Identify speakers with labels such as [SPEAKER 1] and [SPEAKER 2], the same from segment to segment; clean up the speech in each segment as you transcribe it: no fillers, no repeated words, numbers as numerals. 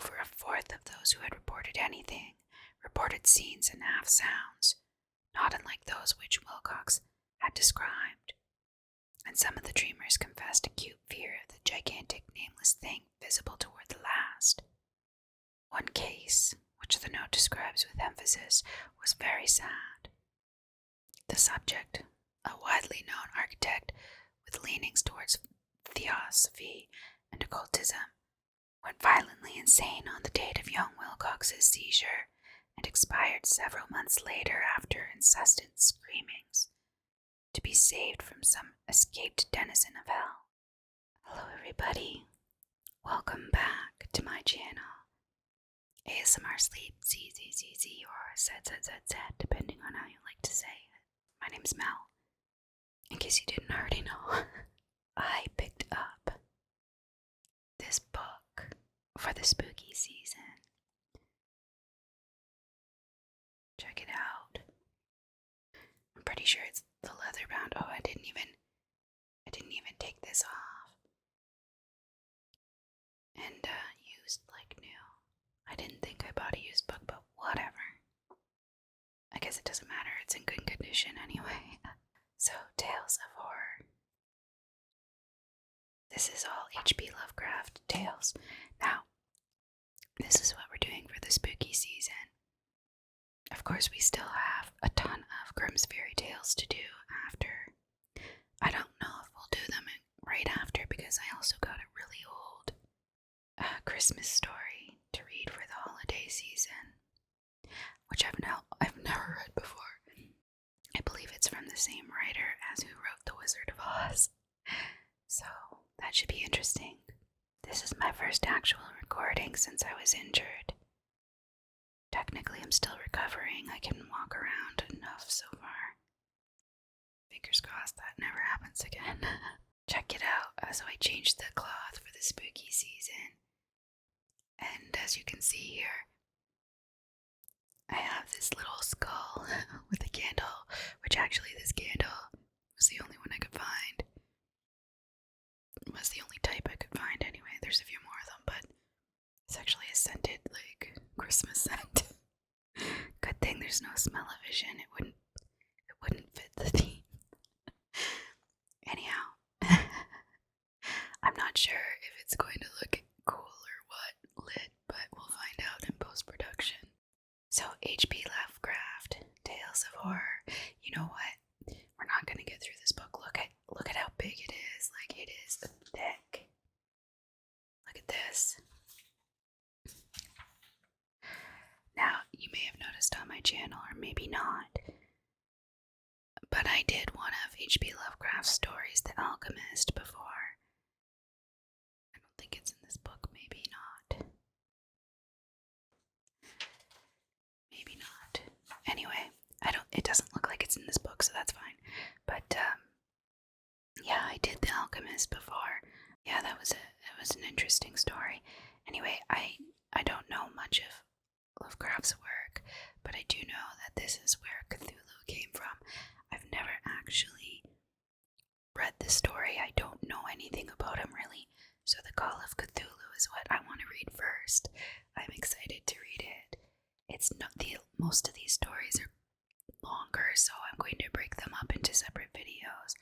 [SPEAKER 1] over a fourth of those who had reported anything reported scenes and half sounds, not unlike those which Wilcox had described, and some of the dreamers confessed acute fear of the gigantic nameless thing visible toward the last. One case, which the note describes with emphasis, was very sad. The subject, a widely known architect with leanings towards theosophy and occultism, went violently insane on the date of young Wilcox's seizure and expired several months later after incessant screamings, to be saved from some escaped denizen of hell. Hello everybody, welcome back to my channel. ASMR Sleep, ZZZZ, or ZZZZ, depending on how you like to say it. My name's Mel. In case you didn't already know, I picked up this book for the spooky season. Check it out. I'm pretty sure it's the leather bound. Oh, I didn't even take this off. And used like new. I didn't think I bought a used book, but whatever. I guess it doesn't matter, it's in good condition anyway. So, Tales of Horror. This is all H.P. Lovecraft tales. Now, this is what we're doing for the spooky season. Of course, we still have a ton of Grimm's fairy tales to do after. I don't know if we'll do them right after because I also got a really old Christmas story to read for the holiday season, which I've never read before. I believe it's from the same writer as who wrote The Wizard of Oz, so that should be interesting. This is my first actual recording since I was injured. Technically, I'm still recovering. I can walk around enough so far. Fingers crossed that never happens again. Check it out. So I changed the cloth for the spooky season. And as you can see here, I have this little skull with a candle, which actually this candle was the only one I could find. It was the only type I could find anyway. There's a few more of them, but it's actually a scented, like, Christmas scent. Good thing there's no smell-o-vision. It wouldn't fit the theme. Anyhow, I'm not sure if it's going to look cool or what lit, but we'll find out in post-production. So, H.P. Lovecraft, Tales of Horror. You know what? We're not gonna get through this book. Look at how big it is. Like, it is thick. Look at this. Now, you may have noticed on my channel, or maybe not, but I did one of H.P. Lovecraft's stories, The Alchemist, before. I don't think it's in this book, maybe not. Maybe not. Anyway, it doesn't look like it's in this book, so that's fine. But, yeah, I did The Alchemist before. Yeah, it was an interesting story. Anyway, I don't know much of Lovecraft's work, but I do know that this is where Cthulhu came from. I've never actually read the story. I don't know anything about him really, so the Call of Cthulhu is what I want to read first. I'm excited to read it. Most of these stories are longer, so I'm going to break them up into separate videos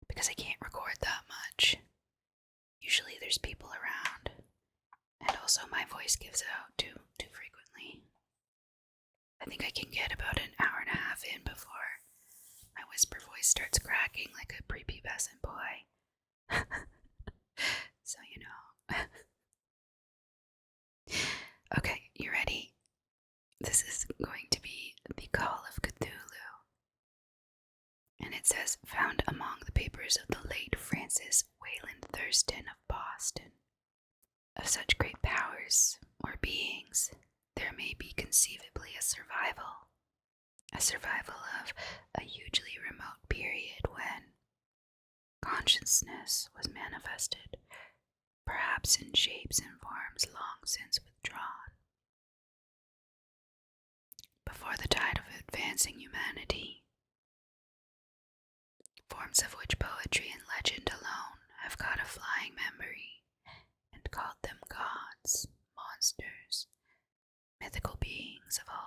[SPEAKER 1] because I can't record that much. Usually there's people around, and also my voice gives out too frequently. I think I can get about an hour and a half in before my whisper voice starts cracking like a prepubescent boy. So, you know. Okay, you ready? This is going to be the Call of Cthulhu. And it says, found among the papers of the late Francis Wayland Thurston of Boston. Of such great powers, or beings, there may be conceivably a survival of a hugely remote period when consciousness was manifested, perhaps in shapes and forms long since withdrawn. Before the tide of advancing humanity, forms of which poetry and legend alone have got a flying memory, and called them gods, monsters,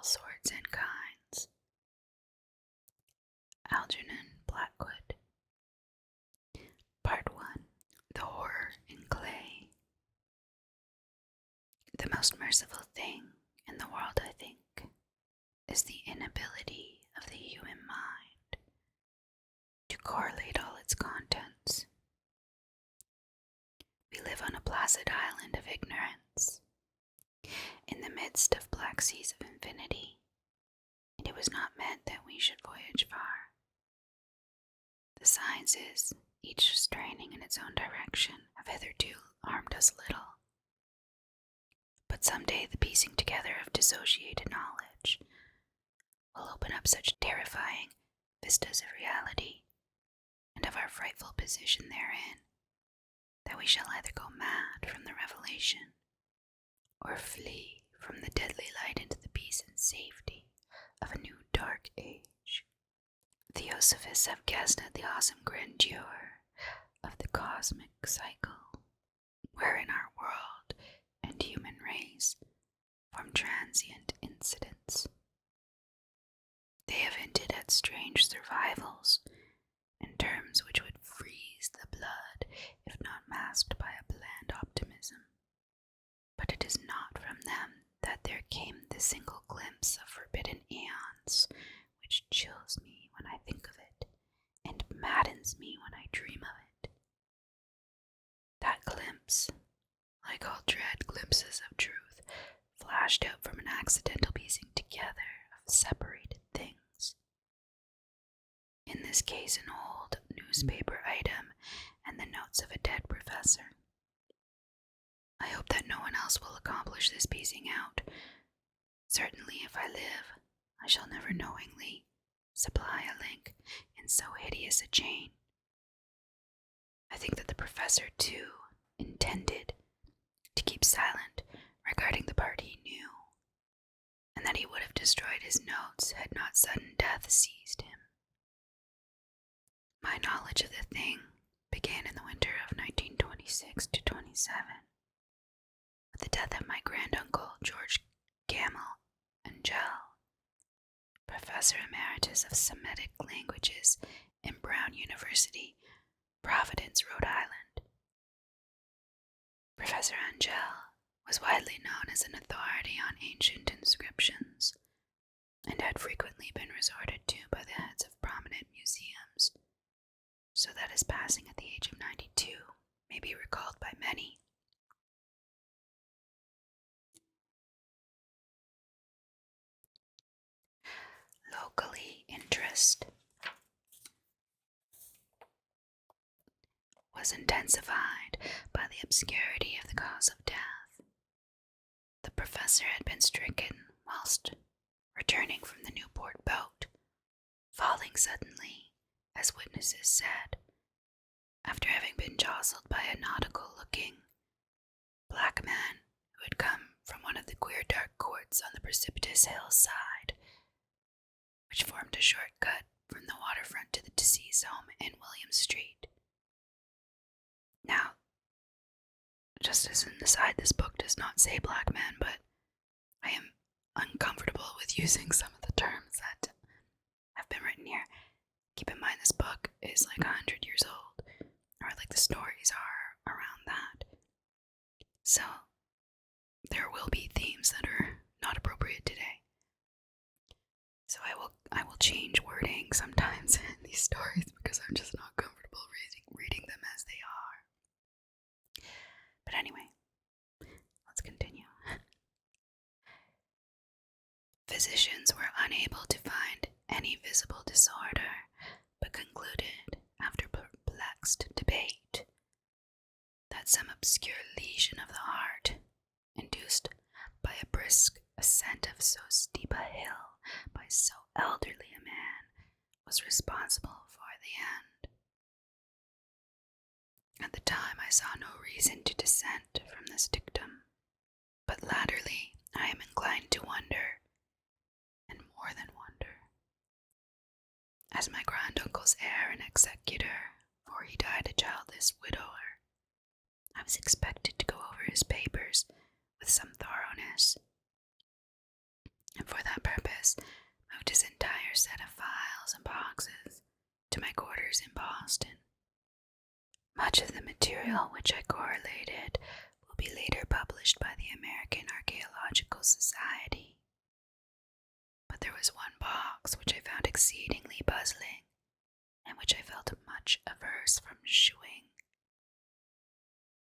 [SPEAKER 1] all sorts and kinds. Algernon Blackwood. Part 1. The Horror in Clay. The most merciful thing in the world, I think, is the inability of the human mind to correlate all its contents. We live on a placid island of ignorance, in the midst of black seas of infinity, and it was not meant that we should voyage far. The sciences, each straining in its own direction, have hitherto harmed us little. But someday the piecing together of dissociated knowledge will open up such terrifying vistas of reality and of our frightful position therein, that we shall either go mad from the revelation, or flee from the deadly light into the peace and safety of a new dark age. Theosophists have guessed at the awesome grandeur of the cosmic cycle, wherein our world and human race form transient incidents. They have hinted at strange survivals in terms which would freeze the blood if not masked by a bland optimism. But it is not from them that there came the single glimpse of forbidden aeons which chills me when I think of it and maddens me when I dream of it. That glimpse, like all dread glimpses of truth, flashed out from an accidental piecing together of separated things. In this case, an old newspaper item and the notes of a dead professor. I hope that no one else will accomplish this piecing out. Certainly, if I live, I shall never knowingly supply a link in so hideous a chain. I think that the professor, too, intended to keep silent regarding the part he knew, and that he would have destroyed his notes had not sudden death seized him. My knowledge of the thing began in the winter of 1926 to 27, with the death of my granduncle George Gamel Angell, Professor Emeritus of Semitic Languages in Brown University, Providence, Rhode Island. Professor Angell was widely known as an authority on ancient inscriptions, and had frequently been resorted to by the heads of prominent museums, so that his passing at the age of 92 may be recalled by many. Locally, interest was intensified by the obscurity of the cause of death. The professor had been stricken whilst returning from the Newport boat, falling suddenly, as witnesses said, after having been jostled by a nautical-looking black man who had come from one of the queer dark courts on the precipitous hillside, which formed a shortcut from the waterfront to the deceased's home in William Street. Now, just as an aside, this book does not say black man, but I am uncomfortable with using some of the terms that have been written here. Keep in mind, this book is like 100 years old, or like the stories are around that. So, there will be themes that are not appropriate today. So I will change wording sometimes in these stories because I'm just not comfortable reading them as they are. But anyway, let's continue. Physicians were unable to find any visible disorder, but concluded, after perplexed debate, that some obscure lesion of the heart, induced by a brisk ascent of so steep a hill by so elderly a man, was responsible for the end. At the time I saw no reason to dissent from this dictum, but latterly I am inclined to wonder, and more than wonder. As my granduncle's heir and executor, for he died a childless widower, I was expected to go over his papers with some thoroughness, and for that purpose moved his entire set of files and boxes to my quarters in Boston. Much of the material which I correlated will be later published by the American Archaeological Society. But there was one box which I found exceedingly puzzling, and which I felt much averse from showing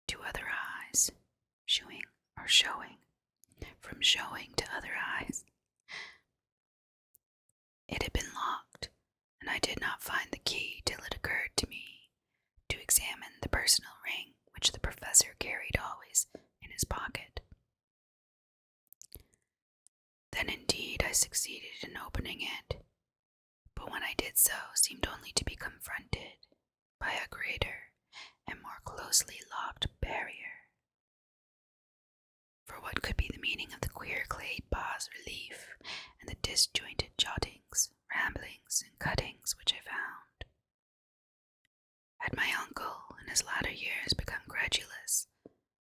[SPEAKER 1] to other eyes. From showing to other eyes. It had been locked, and I did not find the key till it occurred to me to examine the personal ring which the professor carried always in his pocket. Then indeed I succeeded in opening it, but when I did so seemed only to be confronted by a greater and more closely locked barrier. For what could be the meaning of the queer clay bas-relief and the disjointed jottings, ramblings, and cuttings which I found? Had my uncle in his latter years become credulous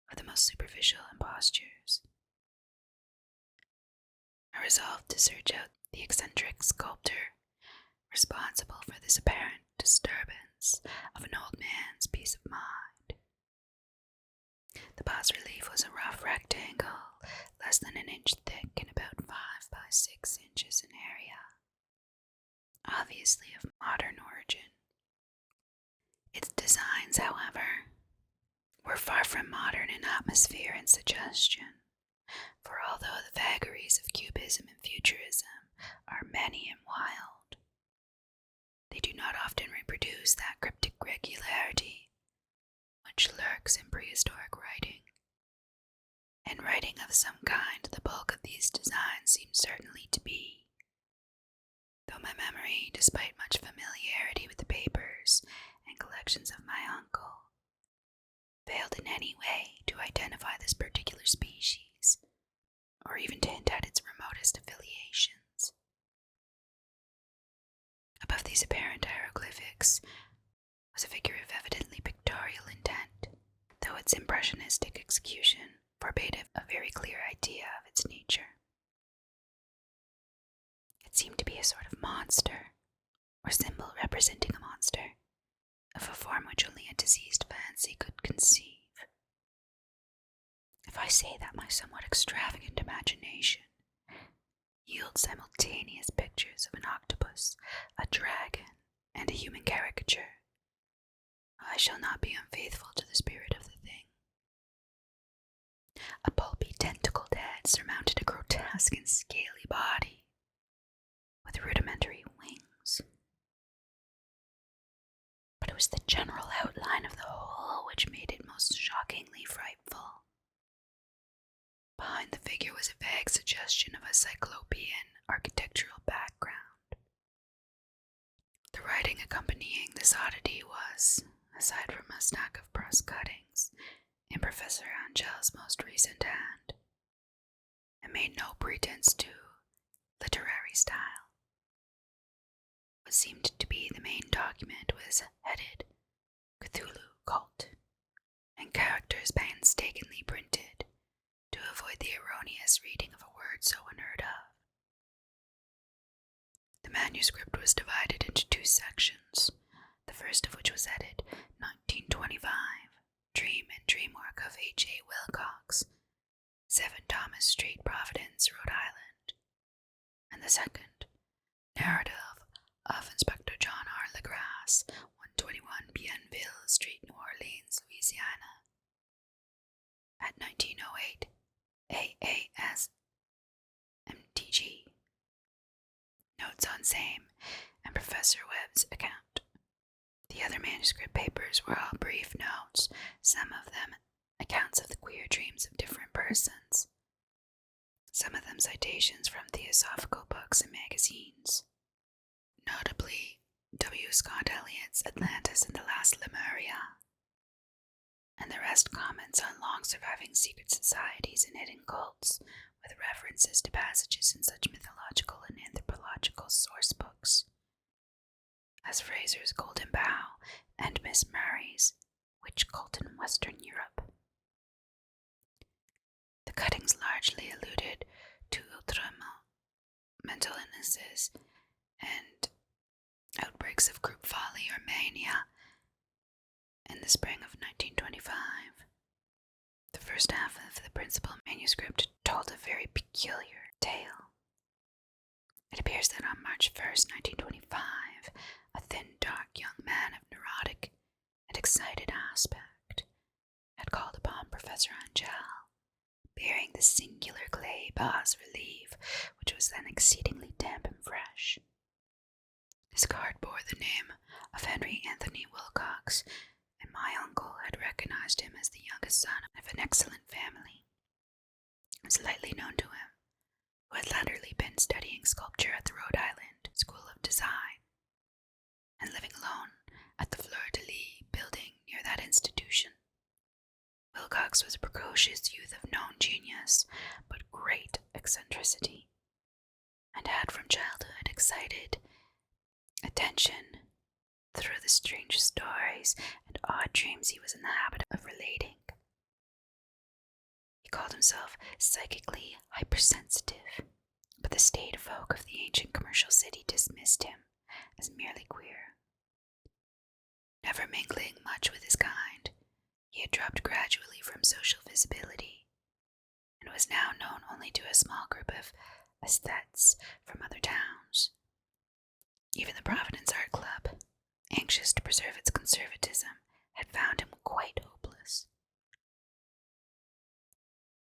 [SPEAKER 1] of the most superficial impostures? I resolved to search out the eccentric sculptor responsible for this apparent disturbance of an old man's peace of mind. The bas-relief was a rough rectangle, less than an inch thick and about 5 by 6 inches in area, obviously of modern origin. Its designs, however, were far from modern in atmosphere and suggestion, for although the vagaries of cubism and futurism are many and wild, they do not often reproduce that cryptic regularity which lurks in prehistoric writing. In writing of some kind, the bulk of these designs seems certainly to be, though my memory, despite much familiarity with the papers and collections of my uncle, failed in any way to identify this particular species, or even to hint at its remotest affiliations. Above these apparent hieroglyphics was a figure of evidently pictorial intent, though its impressionistic execution forbade a very clear idea of its nature. It seemed to be a sort of monster, or symbol representing a monster, of a form which only a diseased fancy could conceive. If I say that my somewhat extravagant imagination yields simultaneous pictures of an octopus, a dragon, and a human caricature, I shall not be unfaithful to the spirit of the thing. A pulpy tentacled head surmounted a grotesque and scaly body, with rudimentary wings. But it was the general outline of the whole which made it most shockingly frightful. Behind the figure was a vague suggestion of a cyclopean architectural background. The writing accompanying this oddity was, aside from a stack of press cuttings, in Professor Angel's most recent hand, and made no pretense to literary style. What seemed to be the main document was headed Cthulu Cult, and characters painstakingly printed to avoid the erroneous reading of a word so unheard of. The manuscript was divided into 2 sections, the first of which was headed 1925, Dream and Dreamwork of H.A. Wilcox, 7 Thomas Street, Providence, Rhode Island, and the second, Narrative of Inspector John R. Legrasse, 121 Bienville Street, New Orleans, Louisiana, at 1908 AAS MTG. Notes on same, and Professor Webb's account. The other manuscript papers were all brief notes, some of them accounts of the queer dreams of different persons, some of them citations from theosophical books and magazines, notably W. Scott Elliott's Atlantis and the Last Lemuria, and the rest comments on long-surviving secret societies and hidden cults, with references to passages in such mythological and anthropological source books as Fraser's Golden Bough and Miss Murray's Witch Cult in Western Europe. The cuttings largely alluded to mental illnesses and outbreaks of group folly or mania in the spring of 1925. The first half of the principal manuscript told a very peculiar tale. It appears that on March 1st, 1925, a thin, dark young man of neurotic and excited aspect had called upon Professor Angel, bearing the singular clay bas-relief, which was then exceedingly damp and fresh. His card bore the name of Henry Anthony Wilcox, and my uncle had recognized him as the youngest son of an excellent family. It was lightly known to him, who had latterly been studying sculpture at the Rhode Island School of Design, and living alone at the Fleur-de-Lis building near that institution. Wilcox was a precocious youth of known genius, but great eccentricity, and had from childhood excited attention through the strange stories and odd dreams he was in the habit of relating. He called himself psychically hypersensitive, but the staid folk of the ancient commercial city dismissed him as merely queer. Never mingling much with his kind, he had dropped gradually from social visibility, and was now known only to a small group of aesthetes from other towns. Even the Providence Art Club, anxious to preserve its conservatism, had found him quite hopeless.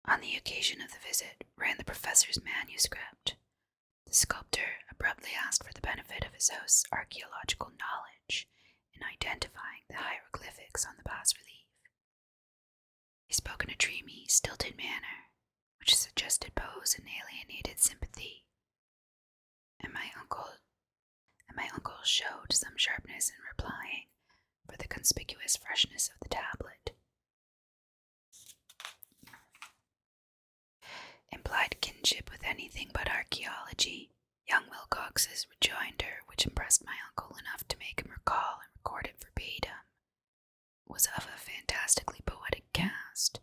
[SPEAKER 1] On the occasion of the visit ran the professor's manuscript. The sculptor abruptly asked for the benefit of his host's archaeological knowledge in identifying the hieroglyphics on the bas-relief. He spoke in a dreamy, stilted manner, which suggested pose and alienated sympathy, and my uncle showed some sharpness in replying for the conspicuous freshness of the tablet. Implied kinship with anything but archaeology, young Wilcox's rejoinder, which impressed my uncle enough to make him recall and record it verbatim, was of a fantastically poetic cast,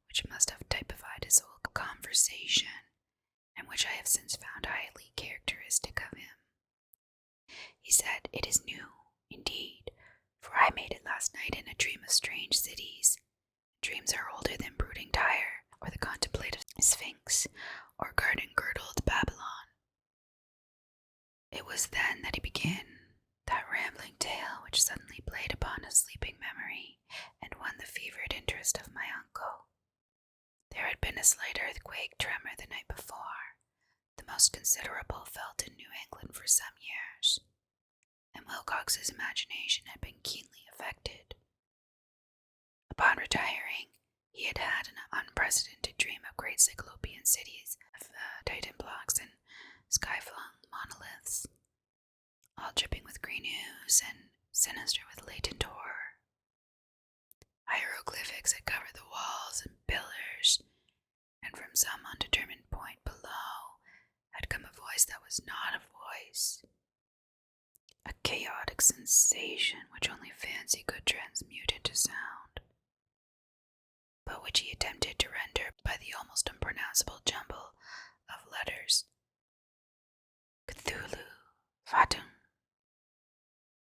[SPEAKER 1] which must have typified his whole conversation, and which I have since found highly characteristic of him. He said, "It is new, indeed, for I made it last night in a dream of strange cities. Dreams are older than brooding Tyre, or the contemplative Sphinx, or garden-girdled Babylon." It was then that he began that rambling tale which suddenly played upon a sleeping memory and won the fevered interest of my uncle. There had been a slight earthquake tremor the night before, the most considerable felt in New England for some years, and Wilcox's imagination had been keenly affected. Upon retiring, he had had an unprecedented dream of great cyclopean cities of Titan blocks and sky-flung monoliths, all dripping with green ooze and sinister with latent horror. Hieroglyphics had covered the walls and pillars, and from some undetermined point below had come a voice that was not a voice, a chaotic sensation which only fancy could transmute into sound, but which he attempted to render by the almost unpronounceable jumble of letters. Cthulu, Fatum.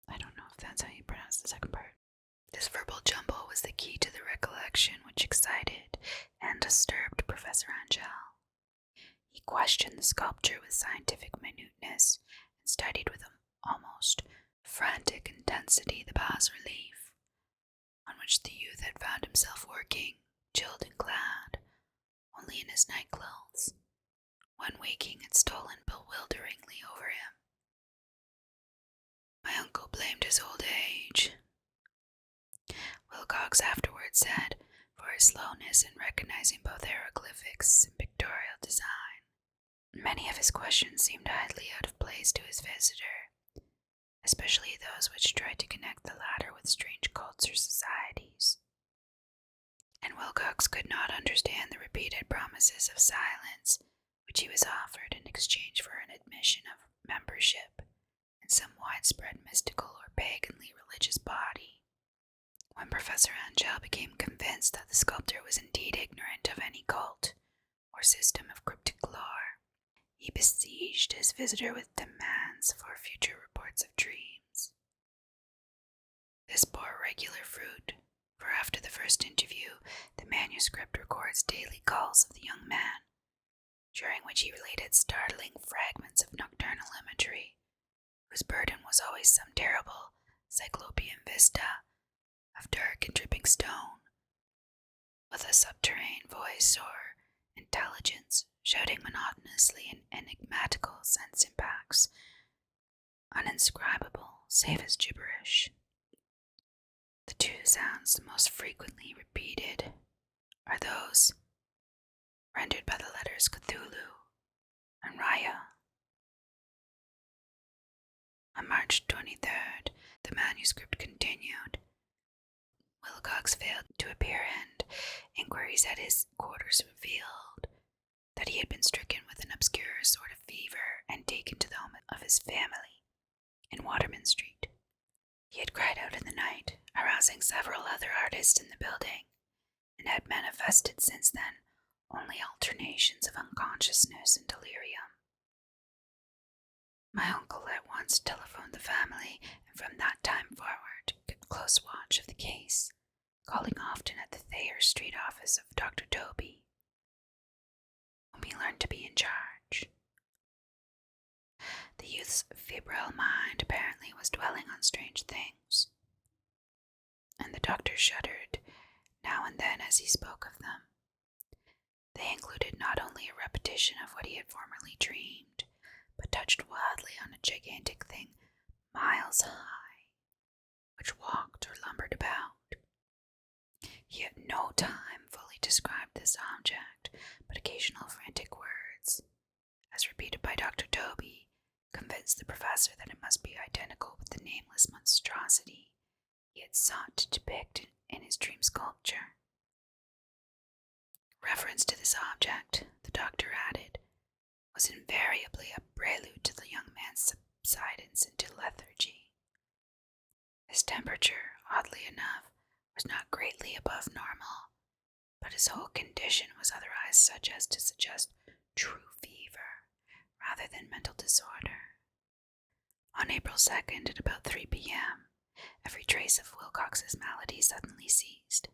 [SPEAKER 1] I don't know if that's how you pronounce the second part. This verbal jumble was the key to the recollection which excited and disturbed Professor Angel. He questioned the sculpture with scientific minuteness and studied with almost frantic intensity the bas-relief, on which the youth had found himself working, chilled and clad, only in his night-clothes, when waking had stolen bewilderingly over him. My uncle blamed his old age. Wilcox afterwards said, for his slowness in recognizing both hieroglyphics and pictorial design. Many of his questions seemed highly out of place to his visitor, especially those which tried to connect the latter with strange cults or societies. And Wilcox could not understand the repeated promises of silence which he was offered in exchange for an admission of membership in some widespread mystical or paganly religious body. When Professor Angel became convinced that the sculptor was indeed ignorant of any cult or system of cryptic lore, He besieged his visitor with demands for future reports of dreams. This bore regular fruit, for after the first interview, the manuscript records daily calls of the young man, during which he related startling fragments of nocturnal imagery, whose burden was always some terrible cyclopean vista of dark and dripping stone, with a subterranean voice or intelligence shouting monotonously in enigmatical sense impacts, uninscribable save as gibberish. The two sounds the most frequently repeated are those rendered by the letters Cthulu and Raya. On March 23rd, the manuscript continued. Wilcox failed to appear, and inquiries at his quarters revealed that he had been stricken with an obscure sort of fever and taken to the home of his family in Waterman Street. He had cried out in the night, arousing several other artists in the building, and had manifested since then only alternations of unconsciousness and delirium. My uncle at once telephoned the family, and from that time forward kept close watch of the case, calling often at the Thayer Street office of Dr. Toby, whom he learned to be in charge. The youth's febrile mind apparently was dwelling on strange things, and the doctor shuddered now and then as he spoke of them. They included not only a repetition of what he had formerly dreamed, but touched wildly on a gigantic thing miles high, which walked or lumbered about. He at no time fully described this object, but occasional frantic words, as repeated by Dr. Toby, convinced the professor that it must be identical with the nameless monstrosity he had sought to depict in his dream sculpture. Reference to this object, the doctor added, was invariably a prelude to the young man's subsidence into lethargy. His temperature, oddly enough, was not greatly above normal, but his whole condition was otherwise such as to suggest true fever rather than mental disorder. On April 2nd, at about 3 p.m., every trace of Wilcox's malady suddenly ceased.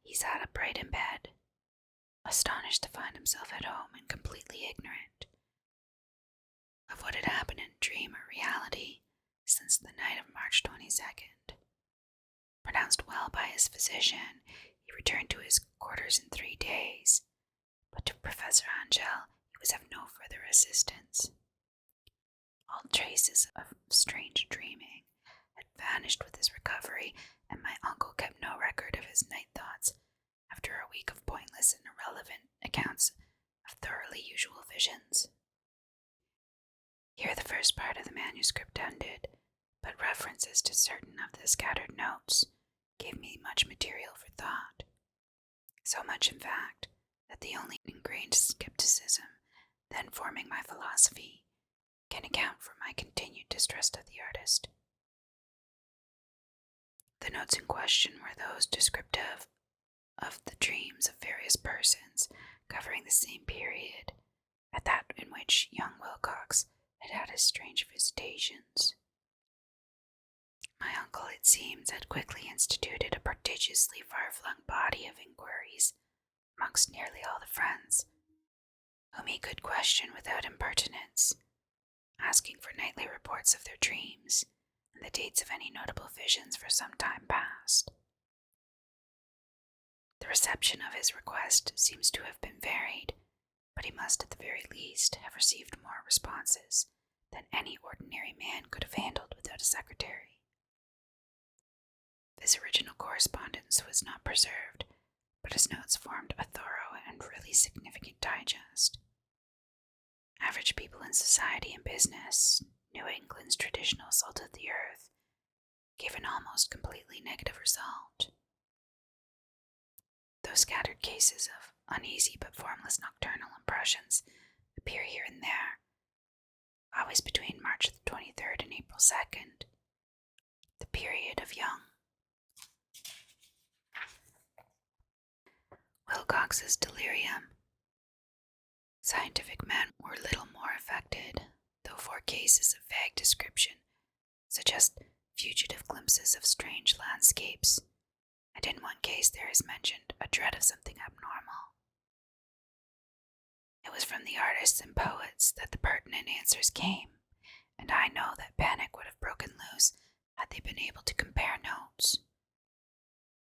[SPEAKER 1] He sat upright in bed, astonished to find himself at home and completely ignorant of what had happened in dream or reality since the night of March 22nd. Pronounced well by his physician, he returned to his quarters in 3 days, but to Professor Angel he was of no further assistance. All traces of strange dreaming had vanished with his recovery, and my uncle kept no record of his night thoughts after a week of pointless and irrelevant accounts of thoroughly usual visions. Here the first part of the manuscript ended, but references to certain of the scattered notes gave me much material for thought. So much, in fact, that the only ingrained skepticism then forming my philosophy can account for my continued distrust of the artist. The notes in question were those descriptive of the dreams of various persons covering the same period at that in which young Wilcox had had his strange visitations. My uncle, it seems, had quickly instituted a prodigiously far-flung body of inquiries amongst nearly all the friends whom he could question without impertinence, asking for nightly reports of their dreams and the dates of any notable visions for some time past. The reception of his request seems to have been varied, but he must at the very least have received more responses than any ordinary man could have handled without a secretary. This original correspondence was not preserved, but his notes formed a thorough and really significant digest. Average people in society and business, New England's traditional salt of the earth, gave an almost completely negative result. Though scattered cases of uneasy but formless nocturnal impressions appear here and there, always between March the 23rd and April 2nd, the period of young Wilcox's delirium, scientific men were little were cases of vague description, such as fugitive glimpses of strange landscapes, and in one case there is mentioned a dread of something abnormal. It was from the artists and poets that the pertinent answers came, and I know that panic would have broken loose had they been able to compare notes.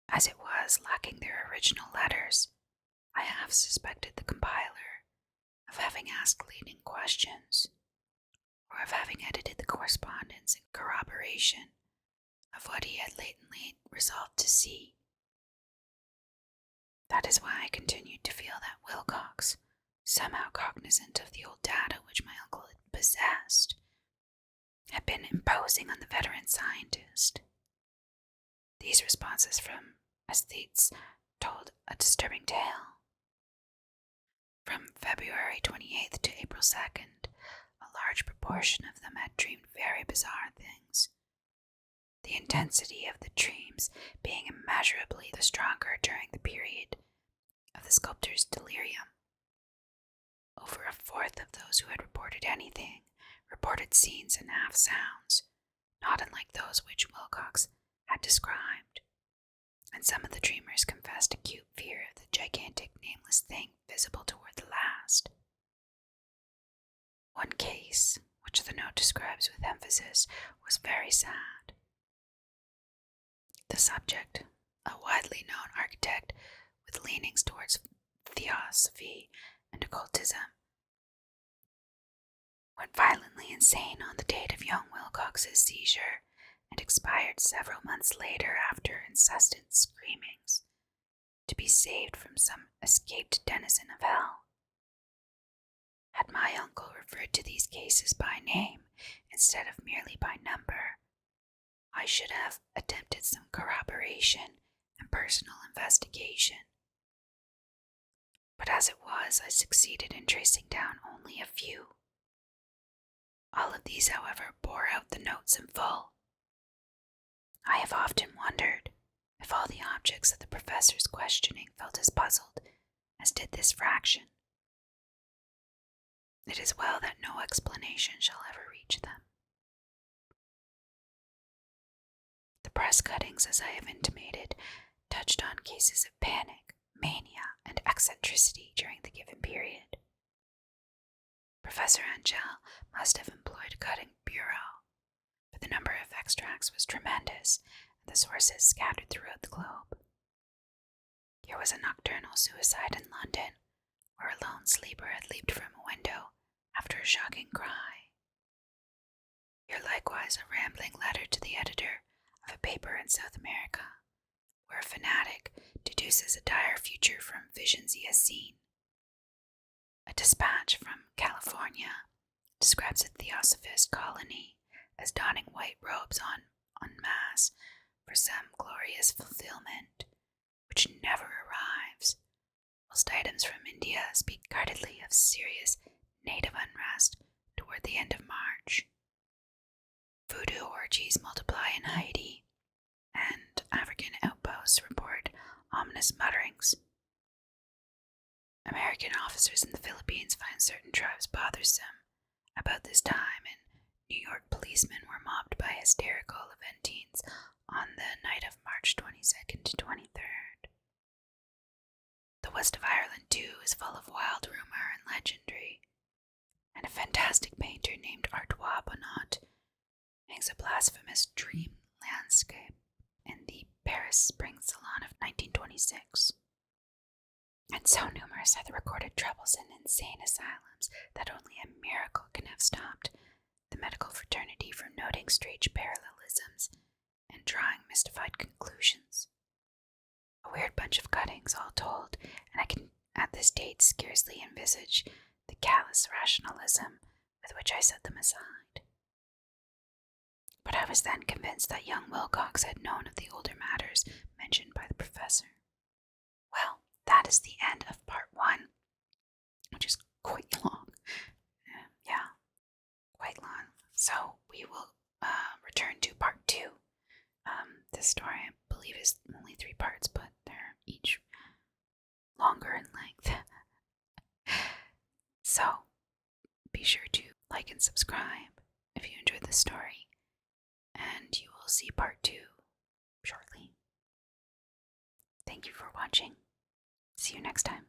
[SPEAKER 1] As it was, lacking their original letters, I half suspected the compiler of having asked leading questions, or of having edited the correspondence in corroboration of what he had latently resolved to see. That is why I continued to feel that Wilcox, somehow cognizant of the old data which my uncle had possessed, had been imposing on the veteran scientist. These responses from aesthetes told a disturbing tale. From February 28th to April 2nd, a large proportion of them had dreamed very bizarre things, the intensity of the dreams being immeasurably the stronger during the period of the sculptor's delirium. Over a fourth of those who had reported anything reported scenes and half sounds, not unlike those which Wilcox had described, and some of the dreamers confessed acute fear of the gigantic nameless thing visible toward the last. One case, which the note describes with emphasis, was very sad. The subject, a widely known architect with leanings towards theosophy and occultism, went violently insane on the date of young Wilcox's seizure and expired several months later after incessant screamings, to be saved from some escaped denizen of hell. Had my uncle referred to these cases by name instead of merely by number, I should have attempted some corroboration and personal investigation. But as it was, I succeeded in tracing down only a few. All of these, however, bore out the notes in full. I have often wondered if all the objects of the professor's questioning felt as puzzled as did this fraction. It is well that no explanation shall ever reach them. The press cuttings, as I have intimated, touched on cases of panic, mania, and eccentricity during the given period. Professor Angell must have employed a cutting bureau, for the number of extracts was tremendous, and the sources scattered throughout the globe. Here was a nocturnal suicide in London, where a lone sleeper had leaped from a window after a shocking cry. Here likewise a rambling letter to the editor of a paper in South America, where a fanatic deduces a dire future from visions he has seen. A dispatch from California describes a theosophist colony as donning white robes en masse for some glorious fulfillment, which never arrives, whilst items from India speak guardedly of serious native unrest toward the end of March. Voodoo orgies multiply in Haiti, and African outposts report ominous mutterings. American officers in the Philippines find certain tribes bothersome. About this time, and New York policemen were mobbed by hysterical Levantines on the night of March 22nd to 23rd. The west of Ireland, too, is full of wild rumor and legendary, and a fantastic painter named Artois Bonnot hangs a blasphemous dream landscape in the Paris Spring Salon of 1926. And so numerous are the recorded troubles in insane asylums that only a miracle can have stopped the medical fraternity from noting strange parallelisms and drawing mystified conclusions. A weird bunch of cuttings, all told, and I can at this date scarcely envisage the callous rationalism with which I set them aside. But I was then convinced that young Wilcox had known of the older matters mentioned by the professor. Well, that is the end of part 1, which is quite long. Yeah, quite long. So we will return to part 2. This story, I believe, is only 3 parts, but they're each longer in length. So be sure to like and subscribe, if you enjoyed the story, and you will see part 2 shortly. Thank you for watching. See you next time.